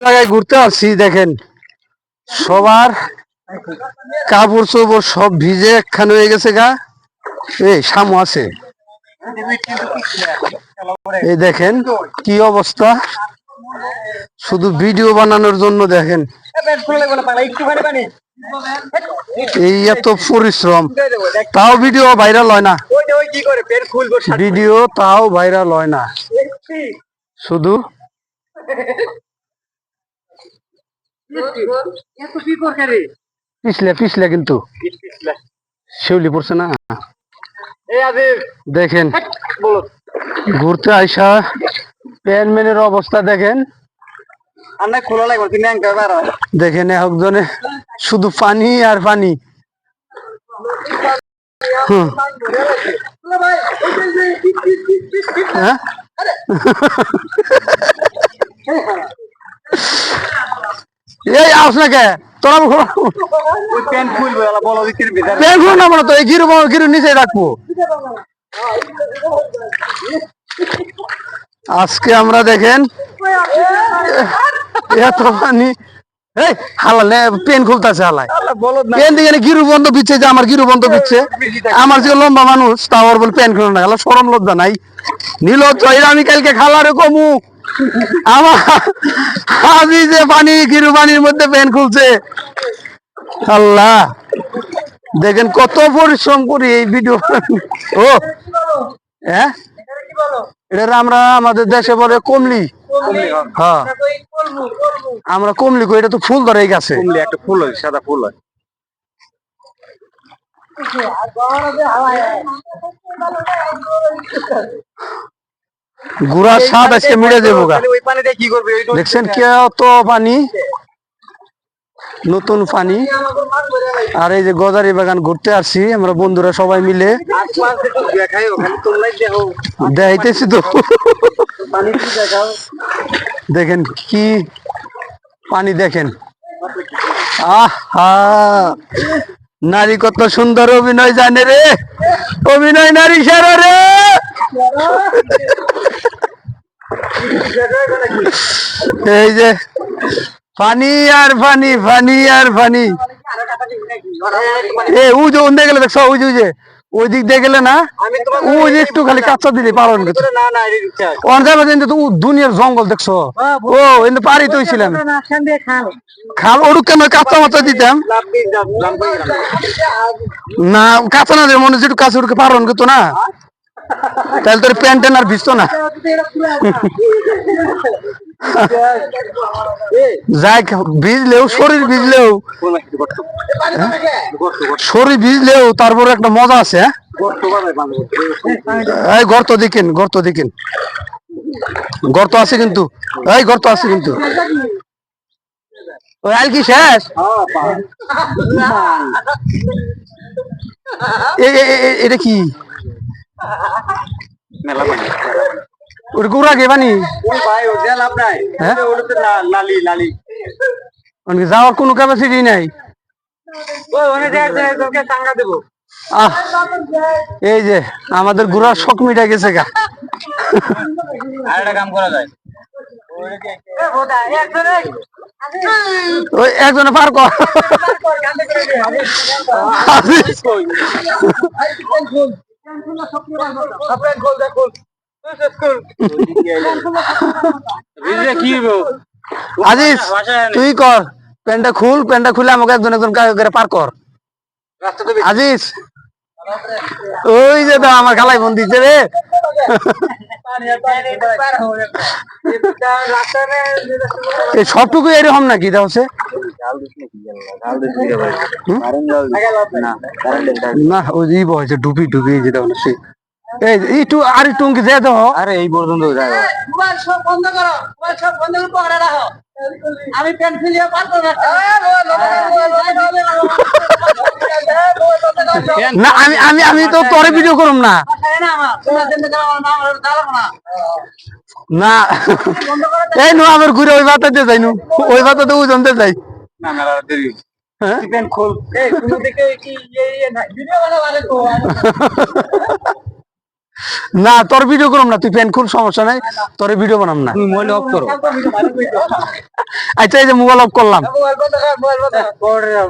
জায়গায় ঘুরতে আসছি দেখেন সবার কাপড় চোপড় সব ভিজে একখানে হয়ে গেছে গা। এই শামু আছে, এই দেখেন কি অবস্থা, শুধু ভিডিও বানানোর জন্য দেখেন এই এত পরিশ্রম, তাও ভিডিও ভাইরাল হয় না, ভিডিও তাও ভাইরাল হয় না, শুধু পিছলে পিছলে কিন্তু শিউলি পড়ছে না। দেখেন ঘুরতে আইসা প্যানম্যানের অবস্থা দেখেন, দেখেন একজনে শুধু পানি আর পানি। হ্যাঁ এই আস না কে তোরা প্যান্ট খুলবো না মানে তো এই গিরু নিচে রাখবো। আজকে আমরা দেখেন এত পানি, এই হালালে পেন খুলতেছে, হালায় পেন দিকে গিরু বন্ধ পিচ্ছে, যে আমার গিরু বন্ধ পিচ্ছে, আমার যে লম্বা মানুষ তাও বল পেন খুলে না, সরম লজ্জা নাই, নিলজ্জ। আমি কালকে খালারে কমু আমার আমি যে পানি গিরু পানির মধ্যে পেন খুলছে, আল্লাহ দেখেন কত পরিশ্রম করি এই ভিডিও। ও হ্যাঁ, এটা আমরা আমাদের দেশে বলে কমলি। হ্যাঁ আমরা কমলি কই, এটা তো ফুল ধরে এই গাছে, একটা ফুল হয়, সাদা ফুল হয়। গুড়ার স্বাদ আজকে মিলে দেবো গা। দেখছেন কত পানি, নতুন পানি। আর এই যে গজারি বাগান ঘুরতে আসছি আমরা বন্ধুরা সবাই মিলে, দেখাইতেছি তো দেখেন কি পানি, দেখেন আহা নারী কত সুন্দর অভিনয় জানে রে, অভিনয় নারী সেরা রে। এই যে পানি আর পানি, পানি আর পানি। ওই যে ওন দিয়ে গেলে দেখছো, ওই যে ওই দিক দিয়ে গেলে না, ওই যে একটু খালি কাঁচা দিলে পালন দুনিয়ার জঙ্গল দেখছো, ও কিন্তু পারি তো ছিলাম খাল ওরুক কেন কাঁচা মাচা দিতাম না, কাঁচা না মনে হচ্ছে একটু কাছে উড়কে পালন করতো না, তাহলে তোর প্যান্ট আর ভিজতো না। যাই ভিজলেও শরীর ভিজলেও, শরীর ভিজলেও তারপর একটা মজা আছে। এই গর্ত দিকেন, গর্ত দিকেন, গর্ত আছে কিন্তু, এই গর্ত আছে কিন্তু। ওই আর কি শেষ, এটা কি ওর গুড়া গে বানি যাওয়ার কোনো ক্যাপাসিটি নাই। এই যে আমাদের ঘোরার শখ মিটা গেছে গা। কাম করা যায় ওই একজনে পার কর, আজিজ তুই কর, প্যান্টটা খুল, প্যান্টটা খুলে আমাকে একজন একজন করে পার কর। আজিজ ওই যে তো আমার খালাই ফোন দিচ্ছে রে, এই সবটুকু এরকম নাকি এটা হচ্ছে না, ওই হয়েছে ডুবি ডুবি যেটা হচ্ছে একটু আর একটু যে দাও, আরে এই পর্যন্ত আমি প্যান্ট ফেলিয়ে না, আমি আমি আমি তো তোরে ভিডিও করুম না, না এই নো আমার ঘুরে ওই বাতাতে যাই, নু ওই বাতাতে ও জমতে যাই। না তোর ভিডিও করুম না, তুই প্যান্ট খুল, সমস্যা নাই, তোর ভিডিও বানাম না। তুমি মোবাইল অফ করো। আচ্ছা এই যে মোবাইল অফ করলাম।